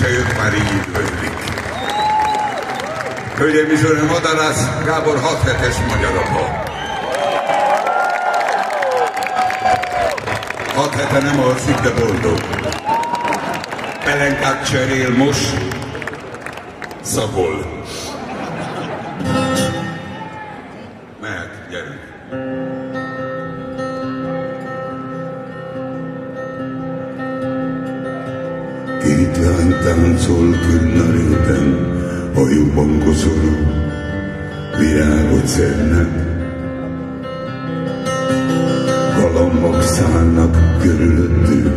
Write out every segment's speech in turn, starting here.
se ők már így üdvözlik. Hölgyeim és Uraim, Madarász Gábor 6 hetes magyar apa. 6 hete nem alszik, de boldog. Pelenkát cserél, most szagol. Mehet, gyerünk. Két lány táncol könn a réten, hajukban koszorú, virágot szednek. Galambok szállnak körülöttük,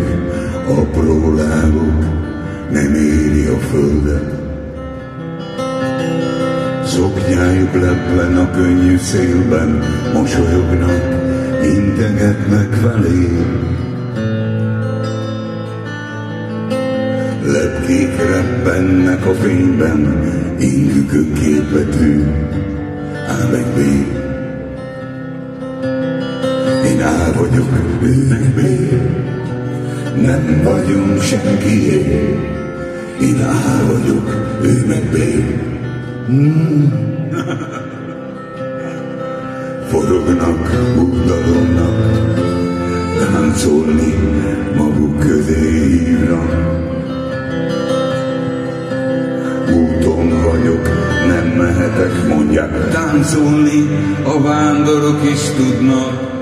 apró lábuk nem éri a földet. Szoknyájuk leplen a könnyű szélben, mosolyognak, integetnek felé. Lepkék reppennek a fényben, ingükön képetű, A meg B. Én A vagyok, ő meg B. Nem vagyunk senkié. Én A vagyok, ő meg B. Forognak, útdalolnak, táncolni maguk közé hívnak. Úton vagyok, nem mehetek, mondják, táncolni a vándorok is tudnak.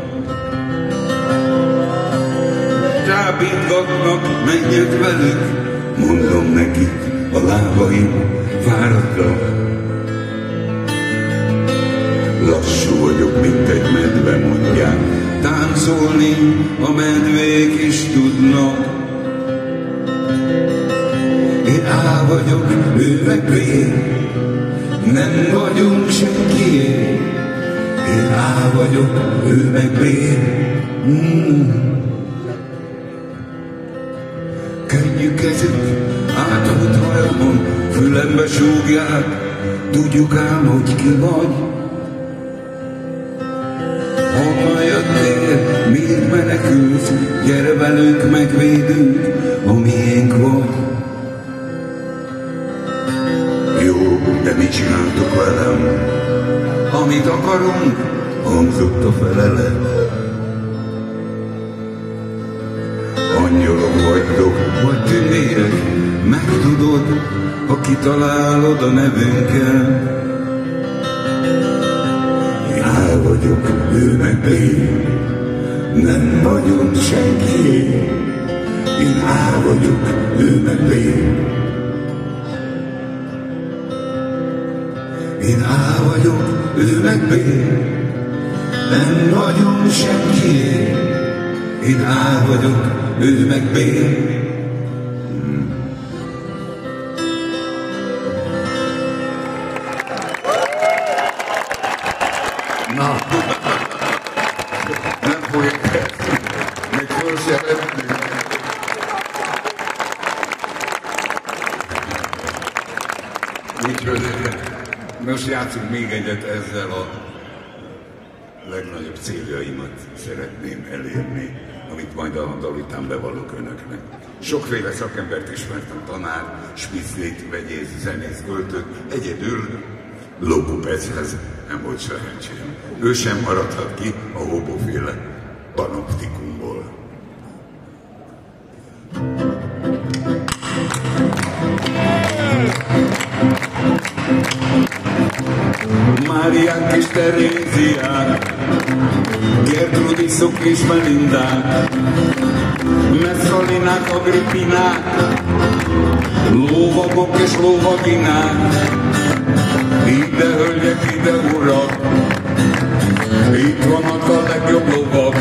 Csábítgatnak, menjek velük, mondom nekik, a lábaim fáradtak. Lassú vagyok, mint egy medve, mondják, táncolni a medvék is tudnak. Én A vagyok, ő meg B, nem vagyunk senkié. Én A vagyok, ő meg B. Könnyű kezük, átholt hajamon, fülembe súgják, tudjuk ám, hogy ki vagy. Honnan jöttél, miért menekülsz, gyere velünk, megvédünk, a miénk vagy. Jó, de mit csináltok velem? Amit akarunk, hangzott a felelet. Angyalok vagytok, vagy tündérek, megtudod, ha kitalálod a nevünket. Én A vagyok, ő meg B, nem vagyunk senki. Én A vagyok, ő meg B. Én A vagyok, ő meg B, nem vagyunk senki. Én A vagyok, ő meg B. Na, nem fogjuk ezt, még föl se vettünk. Úgyhogy most játszunk még egyet ezzel a legnagyobb céljaimat szeretném elérni, amit majd a dal után bevallok önöknek. Sokféle szakembert ismertem, tanár, spiclét, vegyész, zenész, költőt, egyedül logopedhez nem volt szerencsém. Ő sem maradhat ki a hobóféle panoptikumból. Máriák és Teréziák, Gertrudisok és Melindák, Messzalinák, Agrippinák, lóvagok és lóvaginák, ide hölgyek, ide urak, itt vannak a legjobb lovak,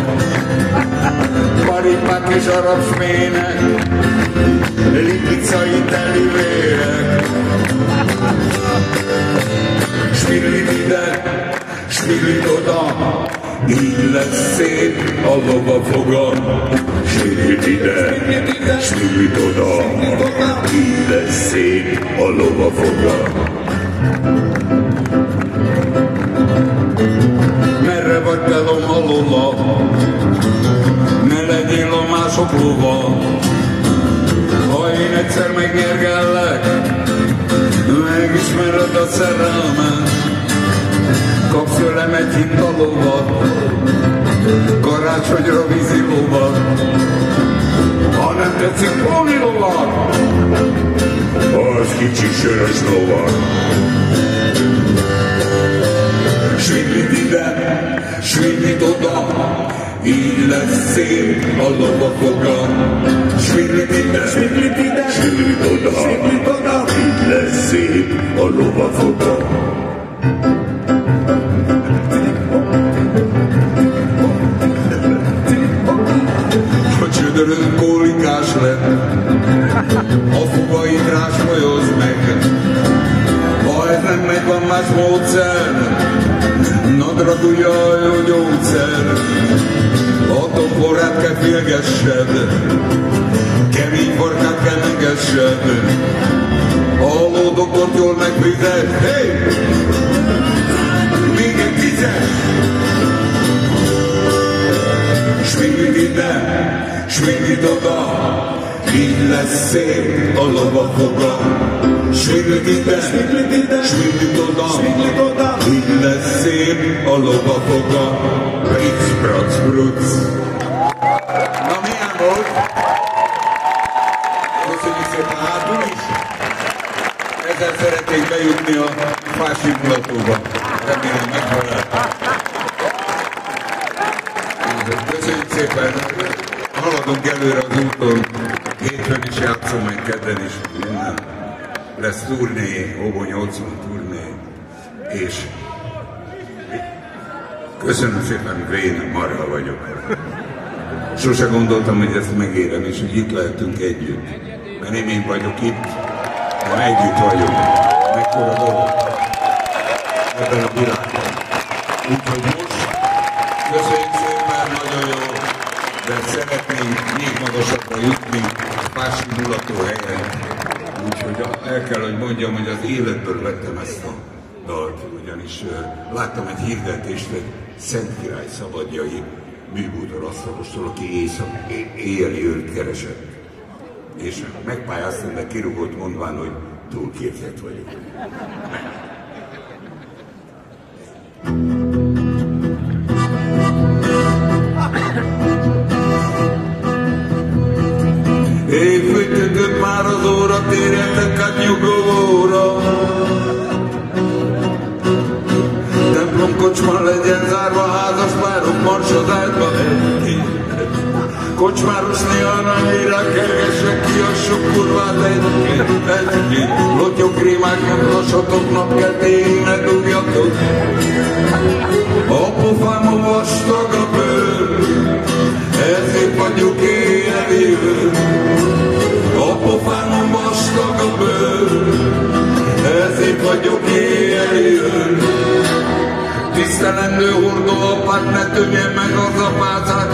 paripák és arab smének, likicai telivérek. Spillit ide, spillit oda, így lesz szép a lovafoga. Spillit ide, spillit oda, így lesz szép a lovafoga. Merre vagy te loma lola, ne legyél a mások lova. Ha én egyszer megnyergellek, megismered a szerelmet, kapsz tőlem egy hintalóvat, karácsonyra vízilóvat, ha nem tetszik pónilóvat, az kicsi sörös lovat. Svindlit ide, svindlit oda, így lesz szép a lovafoga. Svindlit ide, svindlit ide, svindlit oda, így lesz szép a lovafoga. A csődörön kólikás lett, a fogait rásfolyoz meg. Ha ez nem megy, van más módszer, nadragulja a jó gyógyszer. A toporát kell félgessed, kemény farkát kell megessed, a lódoktort jól megfizet. Hey! Még egy 10-es! Svindlit ide, svindlit oda, így lesz szép a lovafoga. Svindlit ide, svindlit oda, így lesz szép a lovafoga. Pric, prac, bruc. Na milyen volt? Köszönjük szépen hátul is. Ezzel szeretnék bejutni a Fási mulatóba. Remélem megfelel. Köszönjük szépen. Haladunk előre az úton. Hétfőn is játszom, meg kedden is. Minden. Lesz turné, Óbó 80 turné. És köszönöm szépen, Vén marha vagyok. Sose gondoltam, hogy ezt megérem, és hogy itt lehetünk együtt. Mert nem én vagyok itt, hanem együtt vagyunk. Mekkora dolog ebben a világban. Úgyhogy most köszönjük szépen, nagyon jó, de szeretnénk még magasabbra jutni Fási mulató helyen. Úgyhogy el kell, hogy mondjam, hogy az életből vettem ezt a dalt, ugyanis láttam egy hirdetést egy Szent Király Szabadjai műbútor asztalostól, aki éjjeli őrt keresett. És megpályáztam, de kirúgott mondván, hogy túlképzett vagyok. Éjfőtötött már az óra, térjetek át nyugovóra. Templom kocsma legyen zárva, házas párok marsodájba egy. Kocsmárosni aranyra kergessek ki a sok kurvát egy. Lotyok, rímák, nem lassatok, napkeltéig ne dugjatok. A pofámon vastag a bőr, ezért vagyok éjjeli őr. A pofámon vastag a bőr, ezért vagyok éjjeli őr. Tisztelendő hordó apát, ne tömje meg az apácát,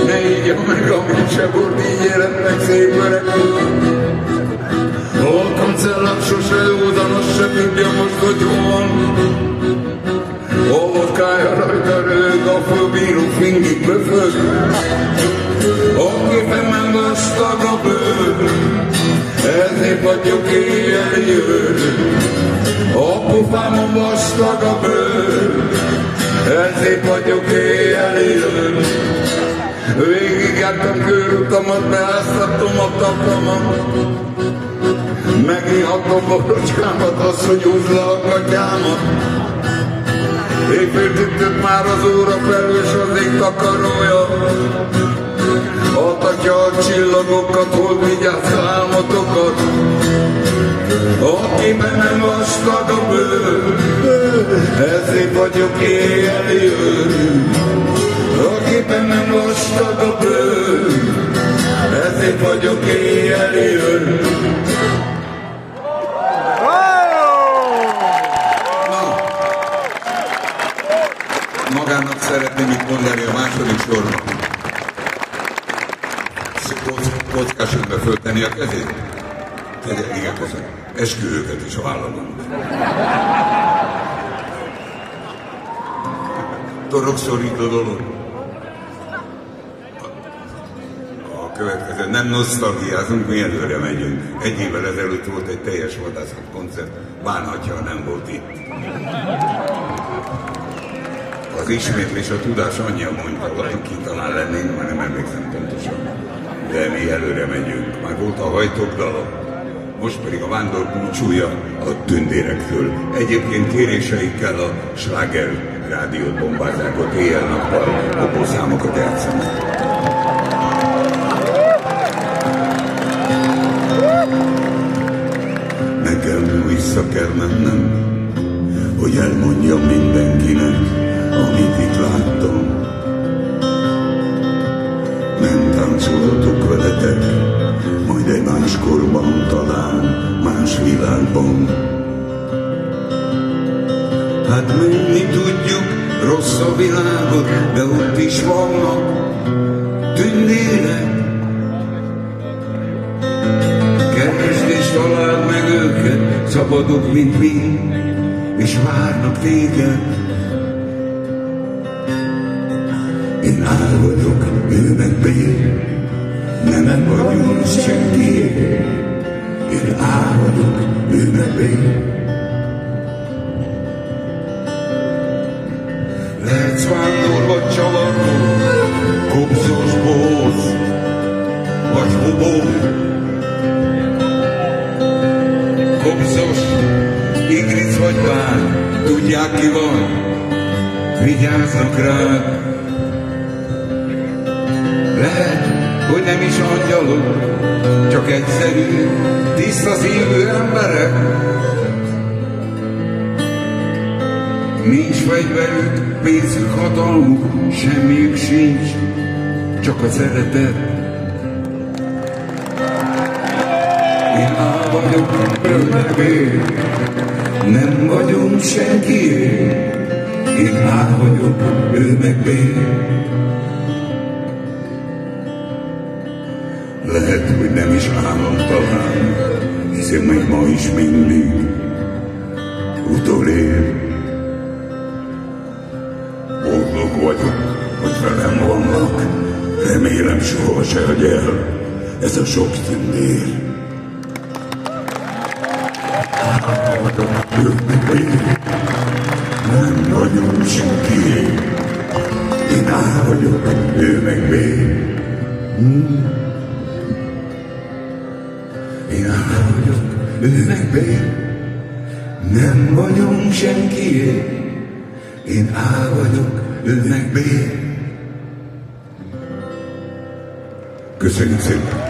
ne ígya meg, amit se volt, így élet meg szép öreg. A kancellát sose józan, azt se tudja most, hogy hol van. A vodkája rajta rög, a főbíró fingik böfög. A képemen vastag a bőr, ezért vagyok éjjeli őr. A pofámon vastag a bőr, ezért vagyok éjjeli őr. Végigjártam körutamat, beáztattam a tapamat. Megihatom borocskámat, azt, hogy húzd le a gatyámat. Éjféltüttött már az óra felül, s az ég takarója. Adhatja a csillagokat, hol vigyázz álmotokat. Akiben nem vastag a bőr, ezért vagyok éjjeli őr. Akiben nem vastag a bőr, ezért vagyok éjjeli őr. Magának szeretném itt mondani a második sorban. Kockás önbe föltenni a kezét? Igen, köszönöm. Esküvőket is vállalunk. Torokszorító dolog. A A következő, nem nosztalgiázunk, mi előre megyünk. Egy évvel ezelőtt volt egy teljes vadászat koncert, bánhatja, ha nem volt itt. Az ismétlés a tudás anyja, mondta, valami kitalán lennénk, már nem emlékszem pontosan. De mi előre megyünk. Már volt a hajtókdala, most pedig a vándor búcsúja a tündérektől. Egyébként kéréseikkel a Sláger rádiót bombázzák, ott éjjel-nappal kopószámokat játszanak. Nekem vissza kell mennem, hogy elmondjam mindenkinek, amit itt láttam. Nem táncolhatok veletek, majd egy máskorban, talán más világban. Hát menni tudjuk, rossz a világot, de ott is vannak tündérek. Keresd és találd meg őket, szabadok, mint mi, és várnak téged. Én A vagyok, ő meg B, nem vagyunk senki. Én A vagyok, ő meg B. Lehetsz vándor vagy csavargó, kopszos bóz, vagy hobó. Kopszos, igric vagy bár, tudják ki vagy, vigyáznak rád. Lehet, hogy nem is angyalok, csak egyszerű, tiszta szívű emberek. Nincs fegyverük, pénzük, hatalmuk, semmiük sincs, csak a szeretet. Én A vagyok, ő meg B, nem vagyunk senkié. Én A vagyok, ő meg B. Lehet, hogy nem is álom talán, hiszen még ma is mindig utolér. Boldog vagyok, hogy velem vannak, remélem soha se hagy el ez a sok tündér. Nem vagyunk senki, én A vagyok, ő meg B. Én A vagyok, ő meg B. Nem vagyunk senkié. Én A vagyok, ő meg B. Köszönjük szépen!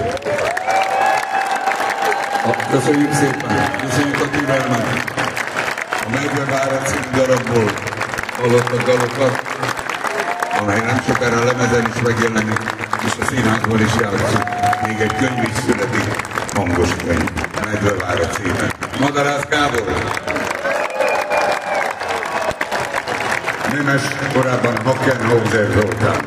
Köszönjük szépen! Köszönjük a türelmet! A Medvevára című darabból hallottak dalokat, amely nem sokára a lemezen is megjelenik, és a színházból is játszunk. Még egy könyv is születik, hangos könyv, Medvevára címe. Madarász Gábor! Nemes, korábban Hackenhauser Zoltán.